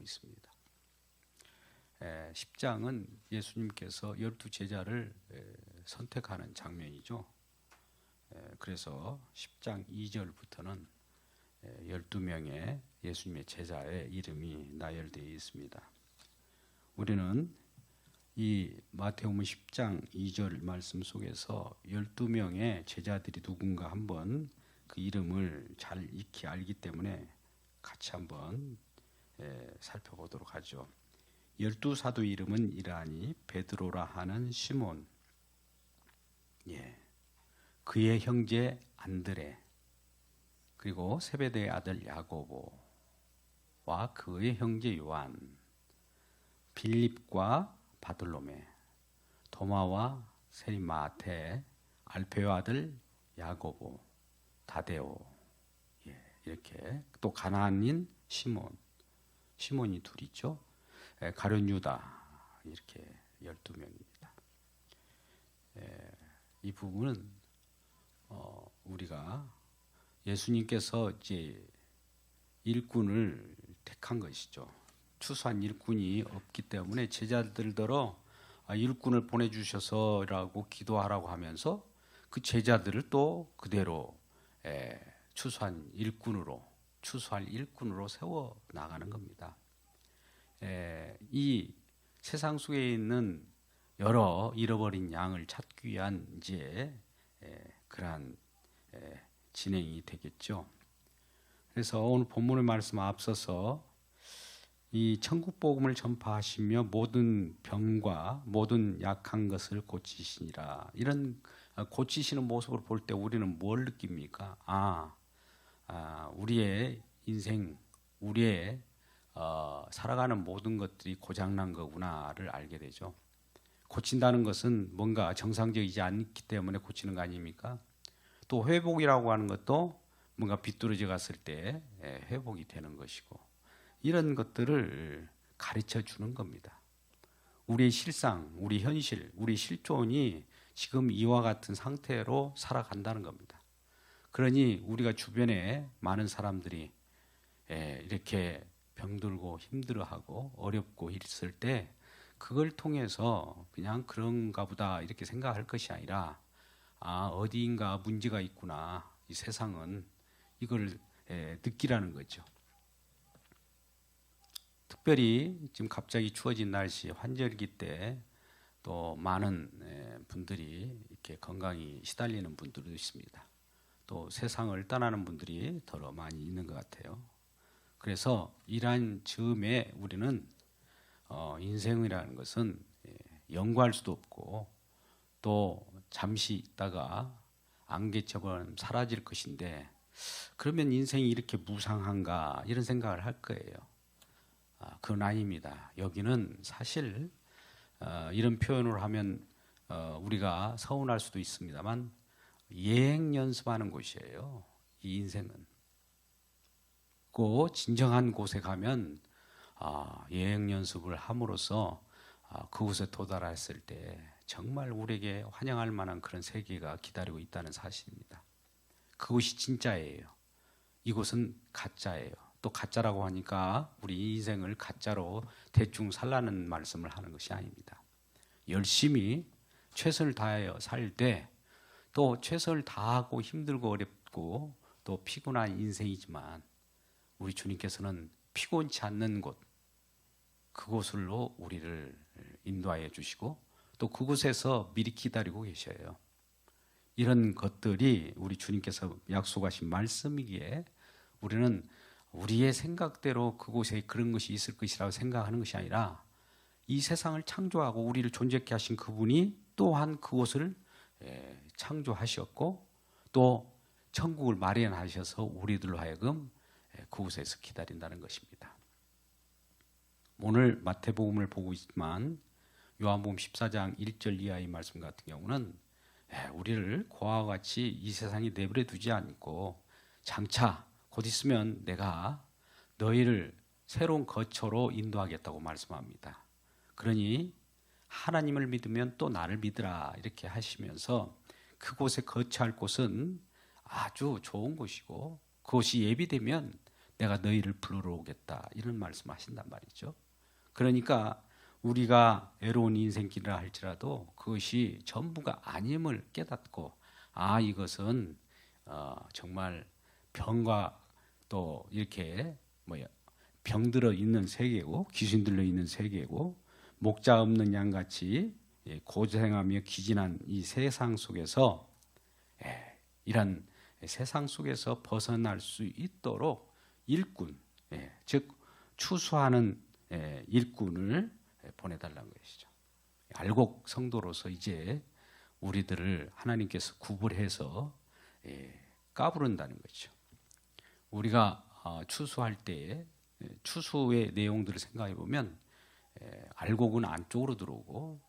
있습니다. 10장은 예수님께서 12제자를 선택하는 장면이죠. 그래서 10장 2절부터는 12명의 예수님의 제자의 이름이 나열되어 있습니다. 우리는 이 마태복음 10장 2절 말씀 속에서 12명의 제자들이 누군가 한번 그 이름을 잘 익히 알기 때문에 같이 한번 살펴보도록 하죠. 12사도 이름은 이러하니 베드로라 하는 시몬, 그의 형제 안드레, 그리고 세베대의 아들 야고보와 그의 형제 요한, 빌립과 바돌로메, 도마와 세리마테, 알페오 아들 야고보, 다데오, 이렇게 또 가나안인 시몬이 둘이죠. 가룟 유다, 이렇게 12명입니다. 이 부분은 우리가 예수님께서 이제 일꾼을 택한 것이죠. 추수한 일꾼이 없기 때문에 제자들더러 일꾼을 보내주셔서라고 기도하라고 하면서 그 제자들을 또 그대로 추수할 일꾼으로 세워 나가는 겁니다. 이 세상 속에 있는 여러 잃어버린 양을 찾기 위한 이제 그러한 진행이 되겠죠. 그래서 오늘 본문의 말씀 앞서서 이 천국 복음을 전파하시며 모든 병과 모든 약한 것을 고치시니라, 이런 고치시는 모습을 볼 때 우리는 뭘 느낍니까? 우리의 인생, 우리의 살아가는 모든 것들이 고장난 거구나를 알게 되죠. 고친다는 것은 뭔가 정상적이지 않기 때문에 고치는 거 아닙니까? 또 회복이라고 하는 것도 뭔가 비뚤어져 갔을 때 회복이 되는 것이고, 이런 것들을 가르쳐 주는 겁니다. 우리의 실상, 우리 현실, 우리 실존이 지금 이와 같은 상태로 살아간다는 겁니다. 그러니 우리가 주변에 많은 사람들이 이렇게 병들고 힘들어하고 어렵고 있을 때 그걸 통해서 그냥 그런가 보다 이렇게 생각할 것이 아니라, 어디인가 문제가 있구나, 이 세상은, 이걸 느끼라는 거죠. 특별히 지금 갑자기 추워진 날씨, 환절기 때 또 많은 분들이 이렇게 건강이 시달리는 분들도 있습니다. 또 세상을 떠나는 분들이 더 많이 있는 것 같아요. 그래서 이러한 즈음에 우리는 인생이라는 것은 연구할 수도 없고 또 잠시 있다가 안개처럼 사라질 것인데, 그러면 인생이 이렇게 무상한가, 이런 생각을 할 거예요. 그건 아닙니다. 여기는 사실 이런 표현을 하면 우리가 서운할 수도 있습니다만 예행 연습하는 곳이에요. 이 인생은. 꼭 진정한 곳에 가면 예행 연습을 함으로써 그곳에 도달했을 때 정말 우리에게 환영할 만한 그런 세계가 기다리고 있다는 사실입니다. 그곳이 진짜예요. 이곳은 가짜예요. 또 가짜라고 하니까 우리 인생을 가짜로 대충 살라는 말씀을 하는 것이 아닙니다. 열심히 최선을 다하여 살 때 또 최선을 다하고 힘들고 어렵고 또 피곤한 인생이지만 우리 주님께서는 피곤치 않는 곳, 그곳으로 우리를 인도하여 주시고 또 그곳에서 미리 기다리고 계셔요. 이런 것들이 우리 주님께서 약속하신 말씀이기에 우리는 우리의 생각대로 그곳에 그런 것이 있을 것이라고 생각하는 것이 아니라, 이 세상을 창조하고 우리를 존재케 하신 그분이 또한 그곳을 창조하셨고 또 천국을 마련하셔서 우리들로 하여금 그곳에서 기다린다는 것입니다. 오늘 마태복음을 보고 있지만 요한복음 14장 1절 이하의 말씀 같은 경우는 우리를 고아와 같이 이 세상에 내버려 두지 않고 장차 곧 있으면 내가 너희를 새로운 거처로 인도하겠다고 말씀합니다. 그러니 하나님을 믿으면 또 나를 믿으라, 이렇게 하시면서 그곳에 거처할 곳은 아주 좋은 곳이고 그곳이 예비되면 내가 너희를 불러러 오겠다 이런 말씀하신단 말이죠. 그러니까 우리가 외로운 인생길을 할지라도 그것이 전부가 아님을 깨닫고 이것은 정말 병과 또 이렇게 병들어 있는 세계고 귀신 들려 있는 세계고 목자 없는 양같이 고생하며 기진한 이 세상 속에서 이런 세상 속에서 벗어날 수 있도록 일꾼, 즉 추수하는 일꾼을 보내달라는 것이죠. 알곡 성도로서 이제 우리들을 하나님께서 구분해서 까부른다는 거죠. 우리가 추수할 때에 추수의 내용들을 생각해 보면 알곡은 안쪽으로 들어오고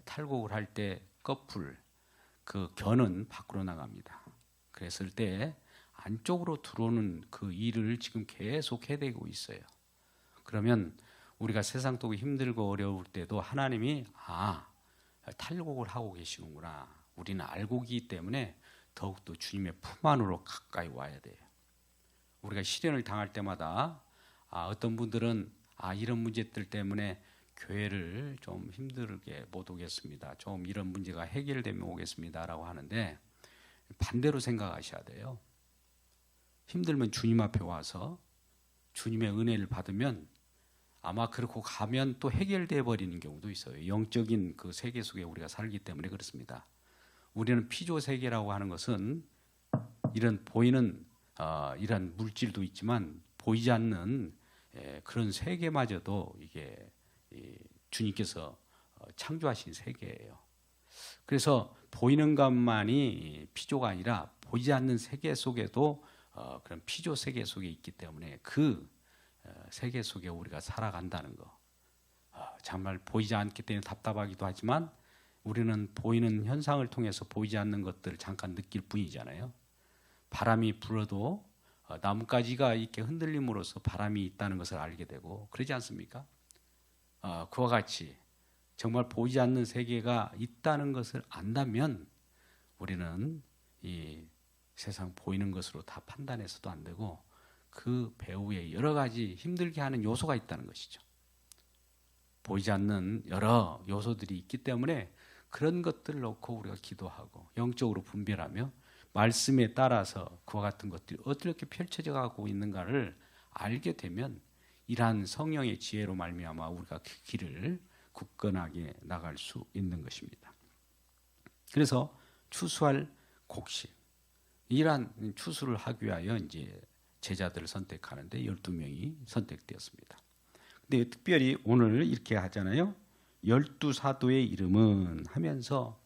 탈곡을 할 때 껍풀 그 겨는 밖으로 나갑니다. 그랬을 때 안쪽으로 들어오는 그 일을 지금 계속 해대고 있어요. 그러면 우리가 세상 속에 힘들고 어려울 때도 하나님이 탈곡을 하고 계시는구나. 우리는 알곡이기 때문에 더욱더 주님의 품 안으로 가까이 와야 돼요. 우리가 시련을 당할 때마다 어떤 분들은 이런 문제들 때문에 교회를 좀 힘들게 못 오겠습니다. 좀 이런 문제가 해결되면 오겠습니다라고 하는데 반대로 생각하셔야 돼요. 힘들면 주님 앞에 와서 주님의 은혜를 받으면 아마 그렇고 가면 또 해결돼 버리는 경우도 있어요. 영적인 그 세계 속에 우리가 살기 때문에 그렇습니다. 우리는 피조 세계라고 하는 것은 이런 보이는 이런 물질도 있지만 보이지 않는 그런 세계마저도 이게 주님께서 창조하신 세계예요. 그래서 보이는 것만이 피조가 아니라 보이지 않는 세계 속에도 그런 피조 세계 속에 있기 때문에 그 세계 속에 우리가 살아간다는 거 정말 보이지 않기 때문에 답답하기도 하지만 우리는 보이는 현상을 통해서 보이지 않는 것들을 잠깐 느낄 뿐이잖아요. 바람이 불어도 나뭇가지가 이렇게 흔들림으로써 바람이 있다는 것을 알게 되고 그러지 않습니까? 그와 같이 정말 보이지 않는 세계가 있다는 것을 안다면 우리는 이 세상 보이는 것으로 다 판단해서도 안 되고 그 배후에 여러 가지 힘들게 하는 요소가 있다는 것이죠. 보이지 않는 여러 요소들이 있기 때문에 그런 것들을 놓고 우리가 기도하고 영적으로 분별하며 말씀에 따라서 그와 같은 것들이 어떻게 펼쳐져 가고 있는가를 알게 되면 이러한 성령의 지혜로 말미암아 우리가 그 길을 굳건하게 나갈 수 있는 것입니다. 그래서 추수할 곡식 이러한 추수를 하기 위하여 이제 제자들을 선택하는데 12명이 선택되었습니다. 근데 특별히 오늘 이렇게 하잖아요. 12사도의 이름은 하면서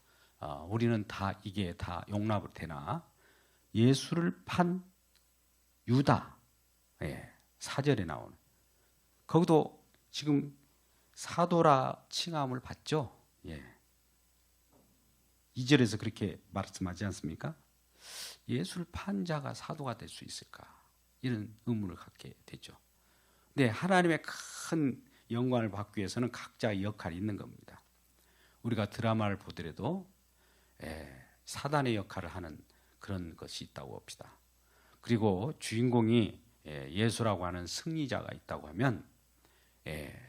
우리는 다 이게 다 용납을 되나 예수를 판 유다 4절에 나오는 거기도 지금 사도라 칭함을 받죠. 2절에서 그렇게 말씀하지 않습니까? 예수를 판 자가 사도가 될 수 있을까? 이런 의문을 갖게 되죠. 근데 하나님의 큰 영광을 받기 위해서는 각자의 역할이 있는 겁니다. 우리가 드라마를 보더라도 사단의 역할을 하는 그런 것이 있다고 봅시다. 그리고 주인공이 예수라고 하는 승리자가 있다고 하면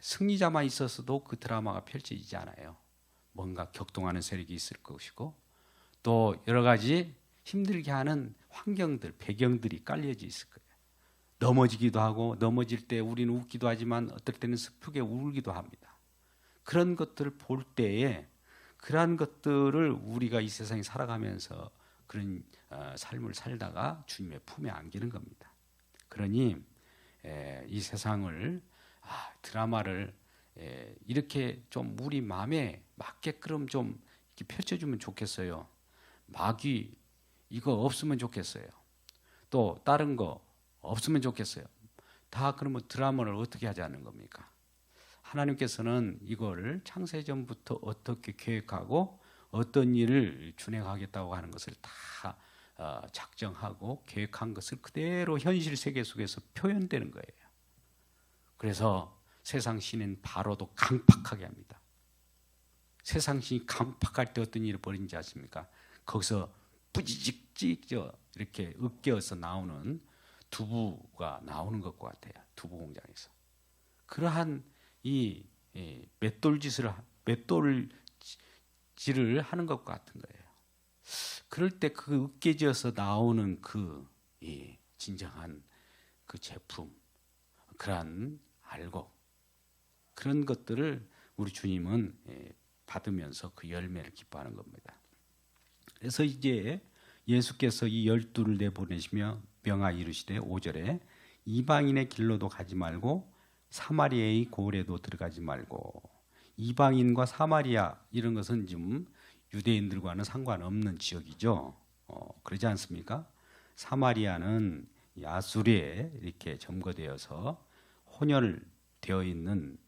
승리자만 있었어도 그 드라마가 펼쳐지지 않아요. 뭔가 격동하는 세력이 있을 것이고 또 여러 가지 힘들게 하는 환경들, 배경들이 깔려져 있을 거예요. 넘어지기도 하고 넘어질 때 우리는 웃기도 하지만 어떨 때는 슬프게 울기도 합니다. 그런 것들을 볼 때에 그러한 것들을 우리가 이 세상에 살아가면서 그런 삶을 살다가 주님의 품에 안기는 겁니다. 그러니 이 세상을 드라마를 이렇게 좀 우리 마음에 맞게끔 좀 이렇게 펼쳐주면 좋겠어요. 마귀 이거 없으면 좋겠어요. 또 다른 거 없으면 좋겠어요. 다 그러면 드라마를 어떻게 하자는 겁니까? 하나님께서는 이거를 창세전부터 어떻게 계획하고 어떤 일을 준행하겠다고 하는 것을 다 작정하고 계획한 것을 그대로 현실 세계 속에서 표현되는 거예요. 그래서 세상 신인 바로도 강팍하게 합니다. 세상 신이 강팍할 때 어떤 일을 벌이는지 아십니까? 거기서 뿌지직직 이렇게 으깨어서 나오는 두부가 나오는 것과 같아요. 두부 공장에서. 그러한 이 맷돌질을 하는 것과 같은 거예요. 그럴 때 그 으깨져서 나오는 그 진정한 그 제품, 그러한 알곡, 그런 것들을 우리 주님은 받으면서 그 열매를 기뻐하는 겁니다. 그래서 이제 예수께서 이 12를 내보내시며 명하 이르시되 5절에 이방인의 길로도 가지 말고 사마리아의 고을에도 들어가지 말고. 이방인과 사마리아 이런 것은 지금 유대인들과는 상관없는 지역이죠. 그러지 않습니까? 사마리아는 아수리에 이렇게 점거되어서 혼혈되어 있는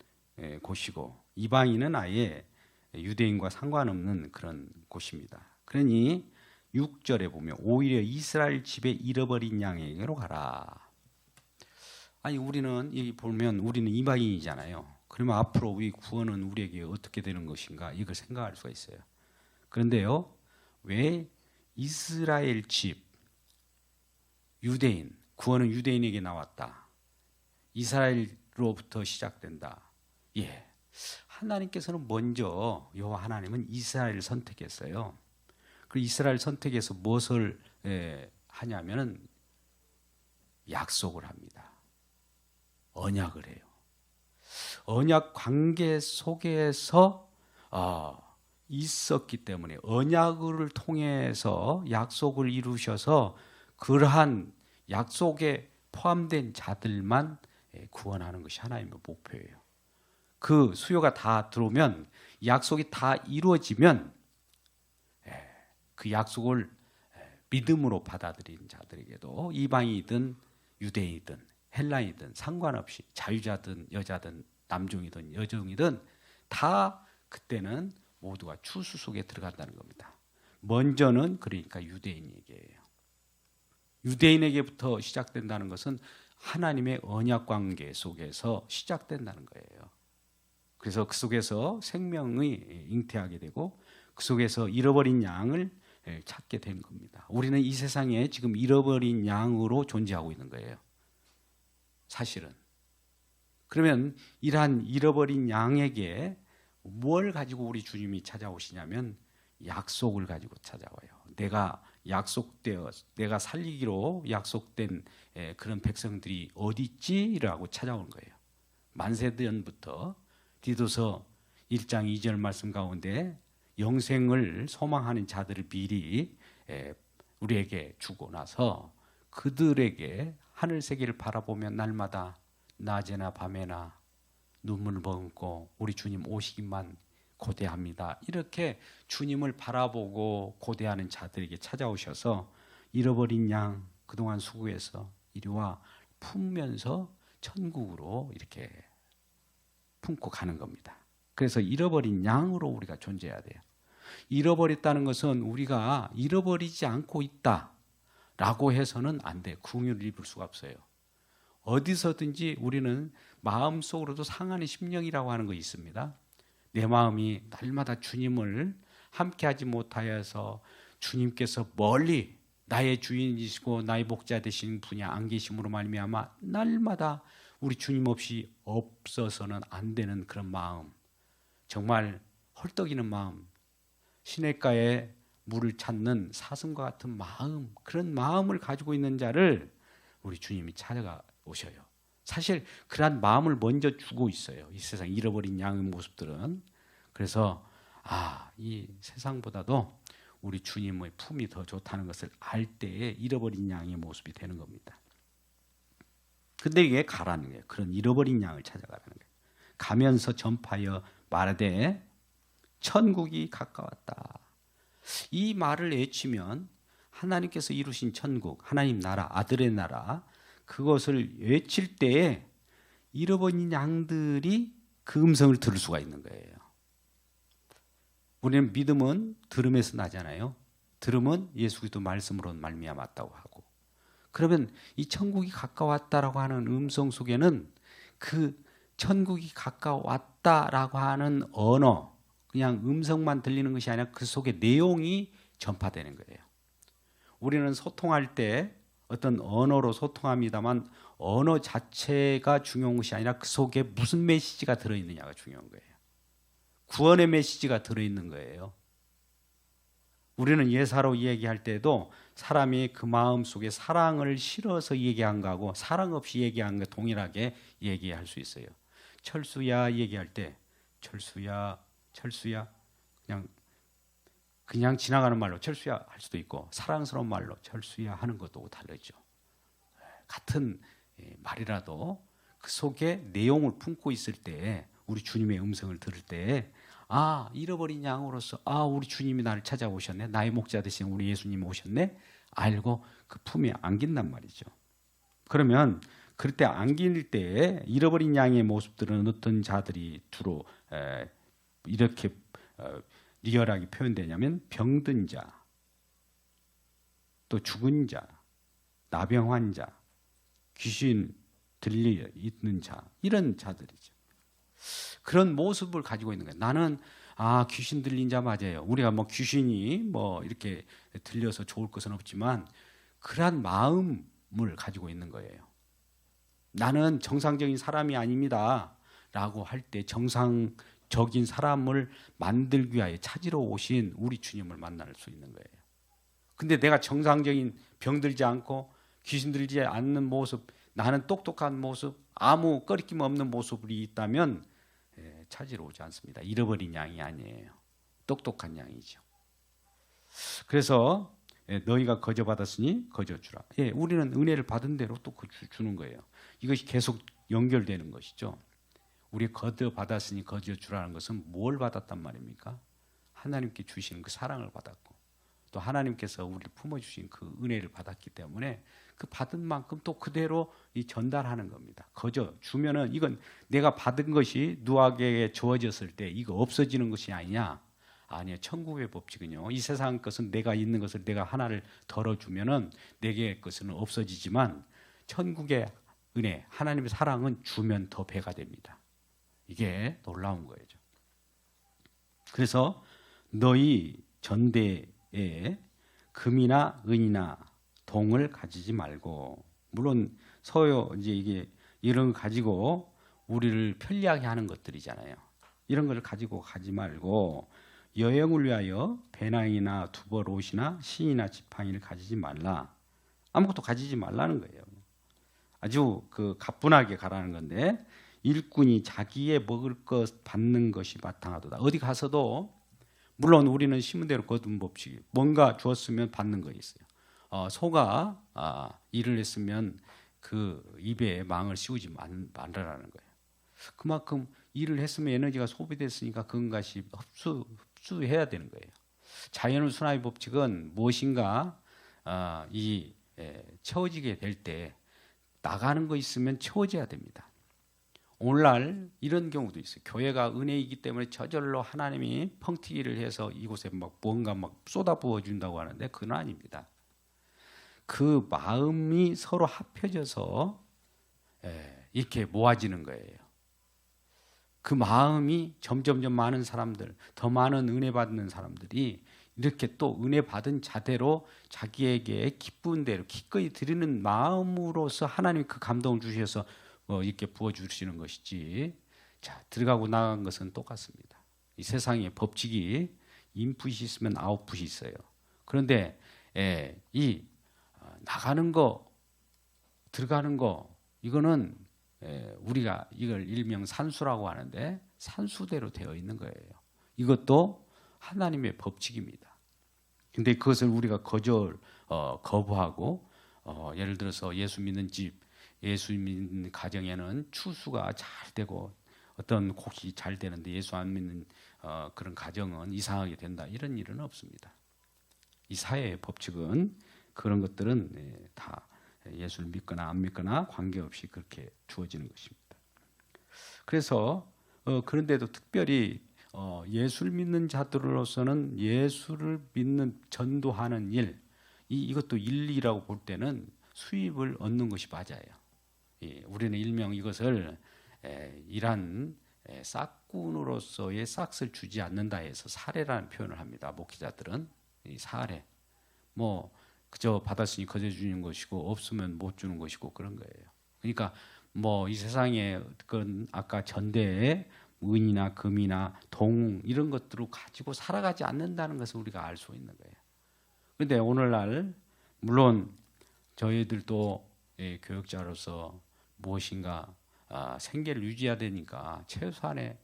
곳이고, 이방인은 아예 유대인과 상관없는 그런 곳입니다. 그러니 6절에 보면 오히려 이스라엘 집에 잃어버린 양에게로 가라. 아니, 우리는 여기 보면 우리는 이방인이잖아요. 그러면 앞으로 우리 구원은 우리에게 어떻게 되는 것인가, 이걸 생각할 수가 있어요. 그런데요, 왜 이스라엘 집, 유대인, 구원은 유대인에게 나왔다, 이스라엘로부터 시작된다. 예, 하나님께서는 먼저 여호와 하나님은 이스라엘을 선택했어요. 그 이스라엘 선택해서 무엇을 하냐면은 약속을 합니다. 언약을 해요. 언약 관계 속에서 있었기 때문에 언약을 통해서 약속을 이루셔서 그러한 약속에 포함된 자들만 구원하는 것이 하나님의 목표예요. 그 수요가 다 들어오면, 약속이 다 이루어지면 그 약속을 믿음으로 받아들인 자들에게도 이방이든 유대이든 헬라이든 상관없이 자유자든 여자든 남종이든 여종이든 다 그때는 모두가 추수 속에 들어간다는 겁니다. 먼저는 그러니까 유대인에게예요. 유대인에게부터 시작된다는 것은 하나님의 언약 관계 속에서 시작된다는 거예요. 그래서 그 속에서 생명이 잉태하게 되고 그 속에서 잃어버린 양을 찾게 된 겁니다. 우리는 이 세상에 지금 잃어버린 양으로 존재하고 있는 거예요, 사실은. 그러면 이러한 잃어버린 양에게 뭘 가지고 우리 주님이 찾아오시냐면 약속을 가지고 찾아와요. 내가 살리기로 약속된 그런 백성들이 어디 있지라고 찾아오는 거예요. 만세전부터 디도서 1장 2절 말씀 가운데 영생을 소망하는 자들을 미리 우리에게 주고 나서 그들에게 하늘 세계를 바라보며 날마다 낮에나 밤에나 눈물을 머금고 우리 주님 오시기만 고대합니다. 이렇게 주님을 바라보고 고대하는 자들에게 찾아오셔서 잃어버린 양 그동안 수고해서 이리와 품면서 천국으로 이렇게 품고 가는 겁니다. 그래서 잃어버린 양으로 우리가 존재해야 돼요. 잃어버렸다는 것은 우리가 잃어버리지 않고 있다라고 해서는 안 돼요. 긍휼을 입을 수가 없어요. 어디서든지 우리는 마음속으로도 상하는 심령이라고 하는 거 있습니다. 내 마음이 날마다 주님을 함께하지 못하여서 주님께서 멀리 나의 주인이시고 나의 목자 되신 분이 안 계심으로 말미암아 날마다 우리 주님 없이 없어서는 안 되는 그런 마음, 정말 헐떡이는 마음, 시냇가에 물을 찾는 사슴과 같은 마음, 그런 마음을 가지고 있는 자를 우리 주님이 찾아오셔요. 사실 그러한 마음을 먼저 주고 있어요, 이 세상 잃어버린 양의 모습들은. 그래서 이 세상보다도 우리 주님의 품이 더 좋다는 것을 알 때에 잃어버린 양의 모습이 되는 겁니다. 근데 이게 가라는 거예요. 그런 잃어버린 양을 찾아가라는 거예요. 가면서 전파하여 말하되 천국이 가까웠다. 이 말을 외치면 하나님께서 이루신 천국, 하나님 나라, 아들의 나라, 그것을 외칠 때에 잃어버린 양들이 그 음성을 들을 수가 있는 거예요. 우리는 믿음은 들음에서 나잖아요. 들음은 예수 그리스도 말씀으로 말미암았다고 하고, 그러면 이 천국이 가까웠다라고 하는 음성 속에는 그 천국이 가까웠다라고 하는 언어, 그냥 음성만 들리는 것이 아니라 그 속에 내용이 전파되는 거예요. 우리는 소통할 때 어떤 언어로 소통합니다만 언어 자체가 중요한 것이 아니라 그 속에 무슨 메시지가 들어있느냐가 중요한 거예요. 구원의 메시지가 들어있는 거예요. 우리는 예사로 얘기할 때도 사람이 그 마음 속에 사랑을 실어서 얘기한 거하고 사랑 없이 얘기한 거 동일하게 얘기할 수 있어요. 철수야 얘기할 때 철수야 그냥 지나가는 말로 철수야 할 수도 있고 사랑스러운 말로 철수야 하는 것도 다르죠. 같은 말이라도 그 속에 내용을 품고 있을 때 우리 주님의 음성을 들을 때 잃어버린 양으로서 우리 주님이 나를 찾아오셨네. 나의 목자 되신 우리 예수님 오셨네. 알고 그 품에 안긴단 말이죠. 그러면 그럴 때 안길 때 잃어버린 양의 모습들은 어떤 자들이 주로 이렇게 리얼하게 표현되냐면 병든 자, 또 죽은 자, 나병 환자, 귀신 들려 있는 자, 이런 자들이죠. 그런 모습을 가지고 있는 거예요. 나는 귀신 들린 자 맞아요. 우리가 뭐 귀신이 뭐 이렇게 들려서 좋을 것은 없지만 그러한 마음을 가지고 있는 거예요. 나는 정상적인 사람이 아닙니다 라고 할 때 정상적인 사람을 만들기 위하여 찾으러 오신 우리 주님을 만날 수 있는 거예요. 근데 내가 정상적인 병들지 않고 귀신 들지 않는 모습, 나는 똑똑한 모습, 아무 꺼리낌 없는 모습이 있다면 찾으러 오지 않습니다. 잃어버린 양이 아니에요. 똑똑한 양이죠. 그래서 너희가 거저 받았으니 거저 주라. 우리는 은혜를 받은 대로 또 주는 거예요. 이것이 계속 연결되는 것이죠. 우리 거저 받았으니 거저 주라는 것은 뭘 받았단 말입니까? 하나님께 주시는 그 사랑을 받았고 또 하나님께서 우리를 품어주신 그 은혜를 받았기 때문에 그 받은 만큼 또 그대로 전달하는 겁니다. 거저 주면은 이건 내가 받은 것이 누구에게 주어졌을 때 이거 없어지는 것이 아니냐? 아니요. 천국의 법칙은요. 이 세상 것은 내가 있는 것을 내가 하나를 덜어주면은 내게 것은 없어지지만 천국의 은혜, 하나님의 사랑은 주면 더 배가 됩니다. 이게 놀라운 거죠. 그래서 너희 전대에 금이나 은이나 동을 가지지 말고, 물론 서요 이제 이게 이런 거 가지고 우리를 편리하게 하는 것들이잖아요. 이런 걸 가지고 가지 말고 여행을 위하여 배낭이나 두벌 옷이나 신이나 지팡이를 가지지 말라. 아무것도 가지지 말라는 거예요. 아주 그 가뿐하게 가라는 건데, 일꾼이 자기의 먹을 것 받는 것이 마땅하도다. 어디 가서도 물론 우리는 심은 대로 거둔 법칙이 뭔가 주었으면 받는 거 있어요. 소가 일을 했으면 그 입에 망을 씌우지 말라라는 거예요. 그만큼 일을 했으면 에너지가 소비됐으니까 그것이 흡수해야 되는 거예요. 자연의 순환의 법칙은 무엇인가 채워지게 될 때 나가는 거 있으면 채워져야 됩니다. 오늘날 이런 경우도 있어요. 교회가 은혜이기 때문에 저절로 하나님이 펑튀기를 해서 이곳에 뭔가 쏟아부어 준다고 하는데 그건 아닙니다. 그 마음이 서로 합해져서 이렇게 모아지는 거예요. 그 마음이 점점 많은 사람들, 더 많은 은혜 받는 사람들이 이렇게 또 은혜 받은 자대로 자기에게 기쁜 대로 기꺼이 드리는 마음으로서 하나님이 그 감동을 주셔서 이렇게 부어주시는 것이지, 자, 들어가고 나간 것은 똑같습니다. 이 세상의 법칙이 인풋이 있으면 아웃풋이 있어요. 그런데 이 나가는 거, 들어가는 거, 이거는 우리가 이걸 일명 산수라고 하는데 산수대로 되어 있는 거예요. 이것도 하나님의 법칙입니다. 근데 그것을 우리가 거부하고 예를 들어서 예수 믿는 집, 예수 믿는 가정에는 추수가 잘 되고 어떤 곡이 잘 되는데 예수 안 믿는 그런 가정은 이상하게 된다, 이런 일은 없습니다. 이 사회의 법칙은 그런 것들은 다 예수를 믿거나 안 믿거나 관계없이 그렇게 주어지는 것입니다. 그래서 그런데도 특별히 예수를 믿는 자들로서는 예수를 믿는 전도하는 일, 이것도 일이라고 볼 때는 수입을 얻는 것이 맞아요. 우리는 일명 이것을 이란 싹군으로서의 싹을 주지 않는다 해서 사례라는 표현을 합니다. 목회자들은 이 사례, 그저 받았으니 거저 주는 것이고 없으면 못 주는 것이고 그런 거예요. 그러니까 뭐 이 세상에 그 아까 전대에 은이나 금이나 동 이런 것들을 가지고 살아가지 않는다는 것을 우리가 알 수 있는 거예요. 그런데 오늘날 물론 저희들도 교육자로서 무엇인가 생계를 유지해야 되니까 최소한의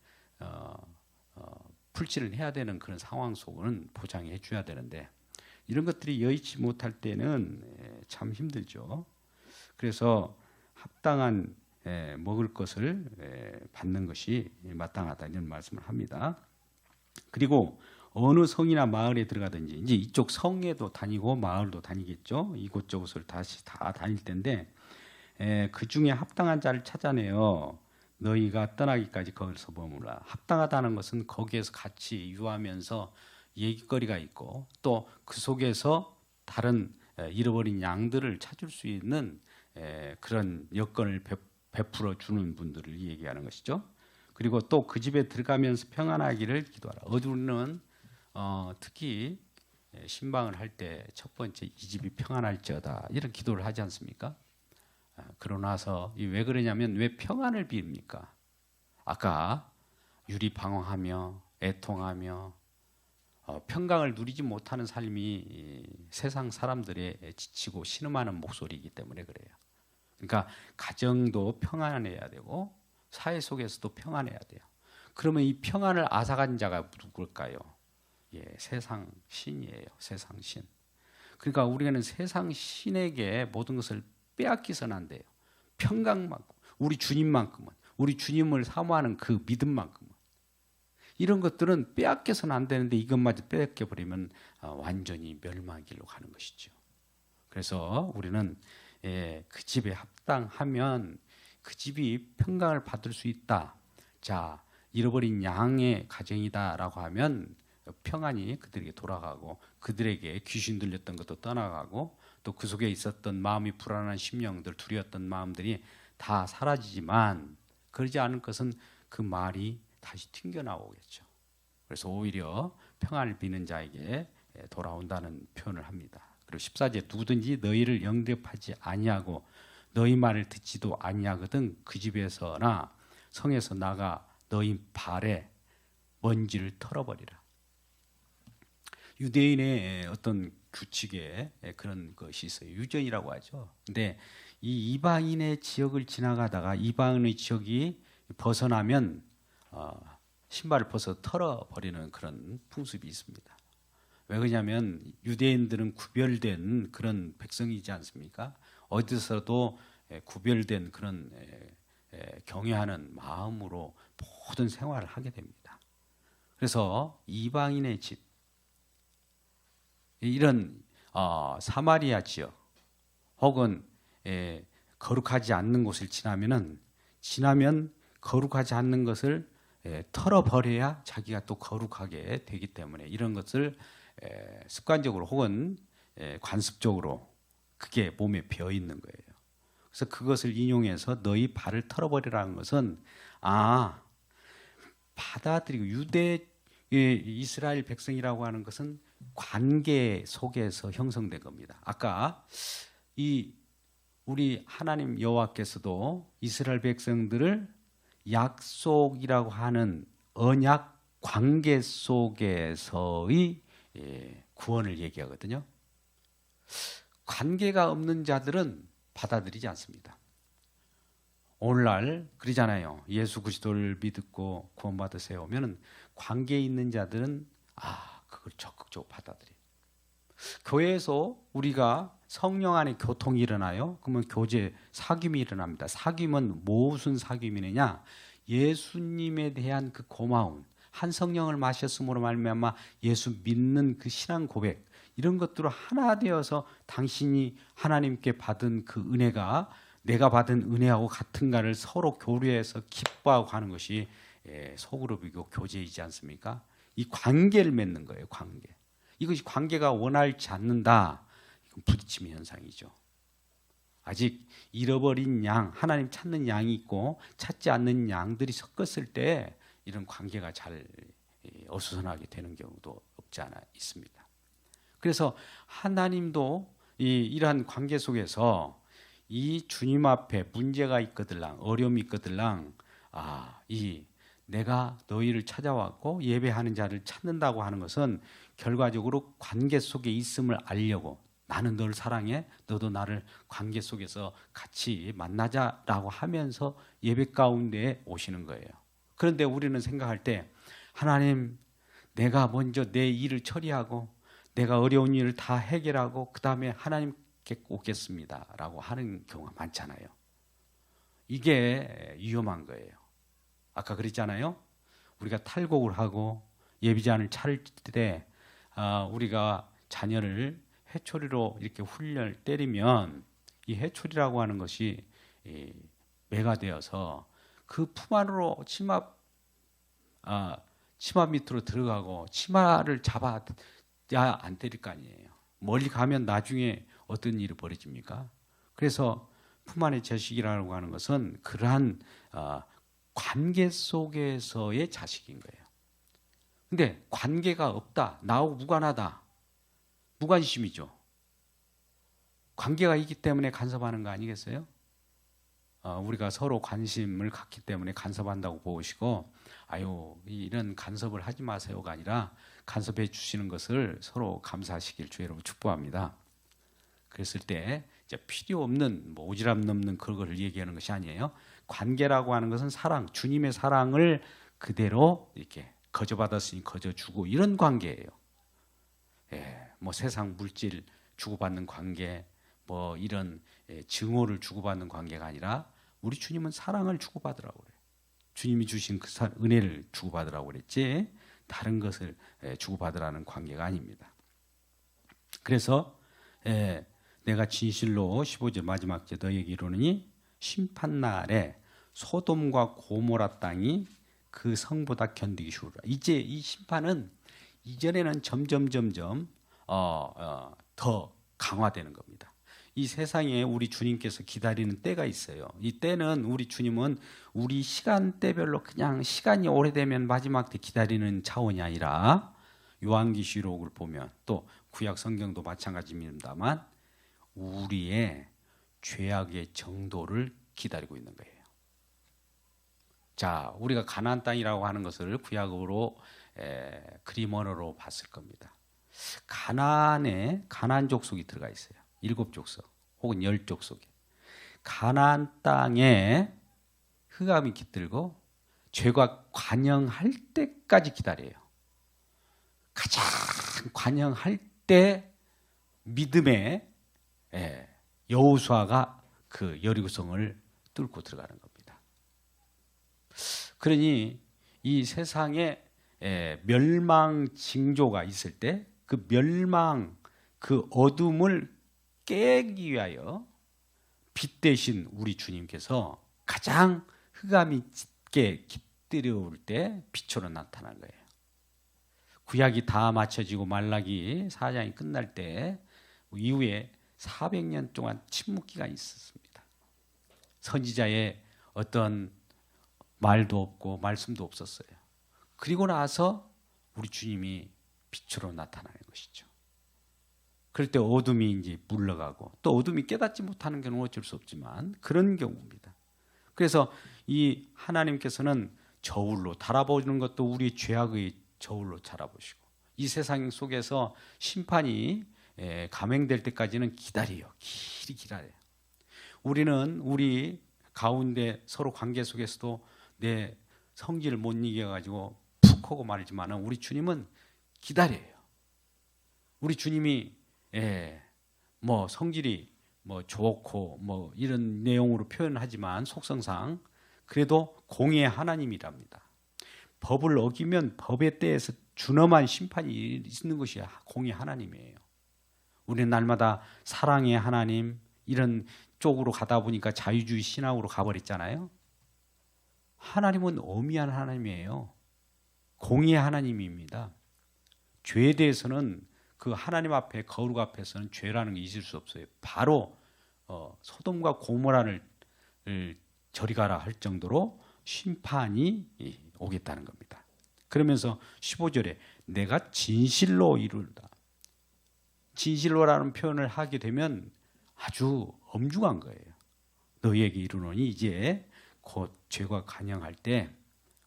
풀칠을 해야 되는 그런 상황 속은 보장해 줘야 되는데 이런 것들이 여의치 못할 때는 참 힘들죠. 그래서 합당한 먹을 것을 받는 것이 마땅하다 이런 말씀을 합니다. 그리고 어느 성이나 마을에 들어가든지 이제 이쪽 성에도 다니고 마을도 다니겠죠. 이곳저곳을 다시 다 다닐 텐데 그 중에 합당한 자를 찾아내어 너희가 떠나기까지 거기서 머물라. 합당하다는 것은 거기에서 같이 유하면서 얘기거리가 있고 또 그 속에서 다른 잃어버린 양들을 찾을 수 있는 그런 여건을 베풀어 주는 분들을 얘기하는 것이죠. 그리고 또 그 집에 들어가면서 평안하기를 기도하라. 우리는 특히 신방을 할 때 첫 번째 이 집이 평안할지어다 이런 기도를 하지 않습니까? 그러고 나서 왜 그러냐면 왜 평안을 빕니까? 아까 유리방황하며 애통하며 평강을 누리지 못하는 삶이 세상 사람들의 지치고 신음하는 목소리이기 때문에 그래요. 그러니까 가정도 평안해야 되고 사회 속에서도 평안해야 돼요. 그러면 이 평안을 앗아간 자가 누굴까요? 세상 신이에요. 세상 신. 그러니까 우리는 세상 신에게 모든 것을 빼앗기서는 안 돼요. 평강만큼, 우리 주님만큼은, 우리 주님을 사모하는 그 믿음만큼은 이런 것들은 빼앗겨서는 안 되는데 이것마저 빼앗겨버리면 완전히 멸망의 길로 가는 것이죠. 그래서 우리는 그 집에 합당하면 그 집이 평강을 받을 수 있다. 자, 잃어버린 양의 가정이다라고 하면 평안이 그들에게 돌아가고 그들에게 귀신 들렸던 것도 떠나가고 또 그 속에 있었던 마음이 불안한 심령들, 두려웠던 마음들이 다 사라지지만 그러지 않을 것은 그 말이 다시 튕겨나오겠죠. 그래서 오히려 평안을 비는 자에게 돌아온다는 표현을 합니다. 그리고 14절 누구든지 너희를 영접하지 아니하고 너희 말을 듣지도 아니하거든 그 집에서나 성에서 나가 너희 발에 먼지를 털어버리라. 유대인의 어떤 규칙에 그런 것이 있어요. 유전이라고 하죠. 근데 이 이방인의 지역을 지나가다가 이방인의 지역이 벗어나면 신발을 벗어 털어버리는 그런 풍습이 있습니다. 왜 그러냐면 유대인들은 구별된 그런 백성이지 않습니까? 어디서도 구별된 그런 경외하는 마음으로 모든 생활을 하게 됩니다. 그래서 이방인의 집 이런 사마리아 지역 혹은 거룩하지 않는 곳을 지나면 거룩하지 않는 것을 털어버려야 자기가 또 거룩하게 되기 때문에 이런 것을 습관적으로 혹은 관습적으로 그게 몸에 배어 있는 거예요. 그래서 그것을 인용해서 너희 발을 털어버리라는 것은 받아들이고 유대 이스라엘 백성이라고 하는 것은 관계 속에서 형성된 겁니다. 아까 우리 하나님 여호와께서도 이스라엘 백성들을 약속이라고 하는 언약 관계 속에서의 구원을 얘기하거든요. 관계가 없는 자들은 받아들이지 않습니다. 오늘날 그러잖아요. 예수 그리스도를 믿고 구원받으세요 하면은 관계에 있는 자들은 그걸 적극적으로 받아들여요. 교회에서 우리가 성령 안에 교통이 일어나요. 그러면 교제 사귐이 일어납니다. 사귐은 무슨 사귐이느냐? 예수님에 대한 그 고마움, 한 성령을 마셨음으로 말미암아 예수 믿는 그 신앙 고백 이런 것들로 하나 되어서 당신이 하나님께 받은 그 은혜가 내가 받은 은혜하고 같은가를 서로 교류해서 기뻐하고 하는 것이 소그룹이고 교제이지 않습니까? 이 관계를 맺는 거예요. 관계. 이것이 관계가 원활치 않는다. 이건 부딪힘의 현상이죠. 아직 잃어버린 양, 하나님 찾는 양이 있고 찾지 않는 양들이 섞었을 때 이런 관계가 잘 어수선하게 되는 경우도 없지 않아 있습니다. 그래서 하나님도 이러한 관계 속에서 이 주님 앞에 문제가 있거들랑 어려움이 있거들랑 이 내가 너희를 찾아왔고 예배하는 자를 찾는다고 하는 것은 결과적으로 관계 속에 있음을 알려고, 나는 널 사랑해, 너도 나를 관계 속에서 같이 만나자라고 하면서 예배 가운데에 오시는 거예요. 그런데 우리는 생각할 때 하나님, 내가 먼저 내 일을 처리하고 내가 어려운 일을 다 해결하고 그 다음에 하나님께 오겠습니다 라고 하는 경우가 많잖아요. 이게 위험한 거예요. 아까 그랬잖아요. 우리가 탈곡을 하고 예비잔을 차릴 때 우리가 자녀를 해초리로 이렇게 훌려 때리면 이 해초리라고 하는 것이 매가 되어서 그 품 안으로 치마 밑으로 들어가고 치마를 잡아야 안 때릴 거 아니에요. 멀리 가면 나중에 어떤 일이 벌어집니까? 그래서 품 안의 자식이라고 하는 것은 그러한 관계 속에서의 자식인 거예요. 근데 관계가 없다, 나하고 무관하다, 무관심이죠. 관계가 있기 때문에 간섭하는 거 아니겠어요? 우리가 서로 관심을 갖기 때문에 간섭한다고 보시고, 이런 간섭을 하지 마세요가 아니라 간섭해 주시는 것을 서로 감사하시길 주의 이름으로 축복합니다. 그랬을 때 이제 필요 없는 오지랖 넘는 그걸 얘기하는 것이 아니에요. 관계라고 하는 것은 사랑, 주님의 사랑을 그대로 이렇게 거저받았으니 거저주고 이런 관계예요. 세상 물질 주고받는 관계, 이런 증오를 주고받는 관계가 아니라 우리 주님은 사랑을 주고받으라고 그래요. 주님이 주신 그 은혜를 주고받으라고 그랬지 다른 것을 주고받으라는 관계가 아닙니다. 그래서 내가 진실로 15절 마지막 절 너희에게 이르노니 심판날에 소돔과 고모라 땅이 그 성보다 견디기 쉬우리라. 이제 이 심판은 이전에는 점점 더 강화되는 겁니다. 이 세상에 우리 주님께서 기다리는 때가 있어요. 이 때는 우리 주님은 우리 시간대별로 그냥 시간이 오래되면 마지막 때 기다리는 차원이 아니라 요한계시록을 보면 또 구약 성경도 마찬가지입니다만 우리의 죄악의 정도를 기다리고 있는 거예요. 자, 우리가 가나안 땅이라고 하는 것을 구약으로 그림 언어로 봤을 겁니다. 가나안 족속이 들어가 있어요. 7족속 혹은 10족속에. 가나안 땅에 흑암이 깃들고 죄가 관영할 때까지 기다려요. 가장 관영할 때 믿음의 여호수아가 그 여리고성을 뚫고 들어가는 겁니다. 그러니 이 세상에 멸망 징조가 있을 때 그 멸망, 그 어둠을 깨기 위하여 빛 대신 우리 주님께서 가장 흑암이 짙게 깃들어올 때 빛으로 나타난 거예요. 구약이 다 마쳐지고 말라기 4장이 끝날 때 이후에 400년 동안 침묵 기간이 있었습니다. 선지자의 어떤 말도 없고 말씀도 없었어요. 그리고 나서 우리 주님이 빛으로 나타나는 것이죠. 그럴 때 어둠이 이제 물러가고 또 어둠이 깨닫지 못하는 경우는 어쩔 수 없지만 그런 경우입니다. 그래서 이 하나님께서는 저울로 달아보는 것도 우리 죄악의 저울로 달아보시고 이 세상 속에서 심판이 감행될 때까지는 기다려요. 길이 기다려요. 우리는 우리 가운데 서로 관계 속에서도 내 성질을 못 이겨가지고 푹 하고 말지만은 우리 주님은 기다려요. 우리 주님이 성질이 좋고 이런 내용으로 표현하지만 속성상 그래도 공의의 하나님이랍니다. 법을 어기면 법의 때에서 준엄한 심판이 있는 것이 공의의 하나님이에요. 우리는 날마다 사랑의 하나님 이런 쪽으로 가다 보니까 자유주의 신학으로 가버렸잖아요. 하나님은 엄미한 하나님이에요. 공의의 하나님입니다. 죄에 대해서는 그 하나님 앞에 거룩 앞에서는 죄라는 게 있을 수 없어요. 바로 소돔과 고모라를 저리 가라 할 정도로 심판이 오겠다는 겁니다. 그러면서 15절에 내가 진실로 이루리라. 진실로라는 표현을 하게 되면 아주 엄중한 거예요. 너희에게 이르노니 이제 곧 죄가 간영할 때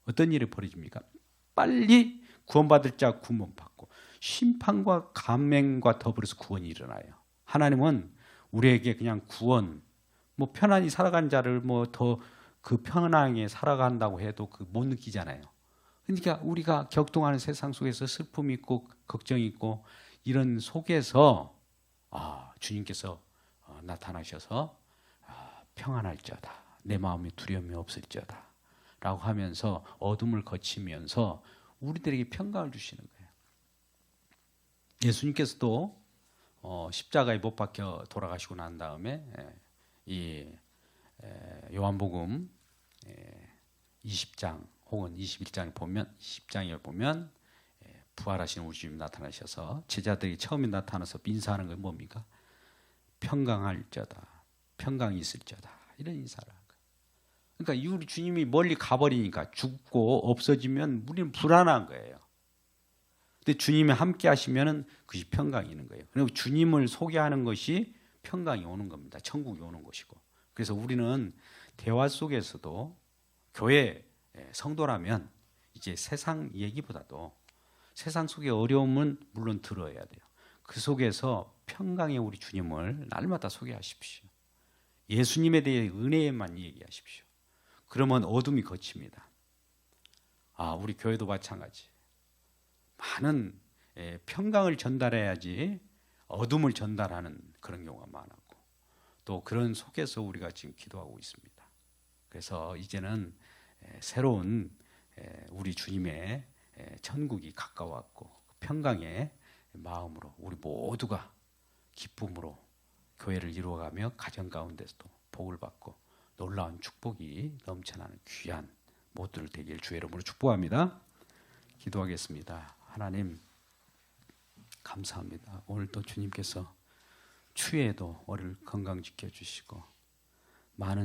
어떤 일이 벌어집니까? 빨리 구원받을 자 구원받고 심판과 감맹과 더불어서 구원이 일어나요. 하나님은 우리에게 그냥 구원, 뭐 편안히 살아간 자를 뭐 더 그 편안하게 살아간다고 해도 그 못 느끼잖아요. 그러니까 우리가 격동하는 세상 속에서 슬픔이 있고 걱정이 있고 이런 속에서 주님께서 나타나셔서 평안할지어다, 내 마음에 두려움이 없을지어다 라고 하면서 어둠을 거치면서 우리들에게 평강을 주시는 거예요. 예수님께서도 십자가에 못 박혀 돌아가시고 난 다음에 이 요한복음 20장 혹은 21장에 보면 20장에 보면 부활하신 우리 주님 나타나셔서 제자들이 처음에 나타나서 인사하는 건 뭡니까? 평강할지어다, 평강이 있을지어다 이런 인사를 한 거예요. 그러니까 우리 주님이 멀리 가버리니까 죽고 없어지면 우리는 불안한 거예요. 근데 주님이 함께 하시면은 그것이 평강이 있는 거예요. 그리고 주님을 소개하는 것이 평강이 오는 겁니다. 천국이 오는 것이고. 그래서 우리는 대화 속에서도 교회 성도라면 이제 세상 얘기보다도 세상 속의 어려움은 물론 들어야 돼요. 그 속에서 평강의 우리 주님을 날마다 소개하십시오. 예수님에 대해 은혜에만 얘기하십시오. 그러면 어둠이 거칩니다. 우리 교회도 마찬가지. 많은 평강을 전달해야지 어둠을 전달하는 그런 경우가 많았고 또 그런 속에서 우리가 지금 기도하고 있습니다. 그래서 이제는 새로운 우리 주님의 천국이 가까웠고 평강의 마음으로 우리 모두가 기쁨으로 교회를 이루어가며 가정 가운데서도 복을 받고 놀라운 축복이 넘쳐나는 귀한 모두들 되길 주의 이름으로 축복합니다. 기도하겠습니다. 하나님 감사합니다. 오늘 또 주님께서 추위에도 우리를 건강 지켜주시고 많은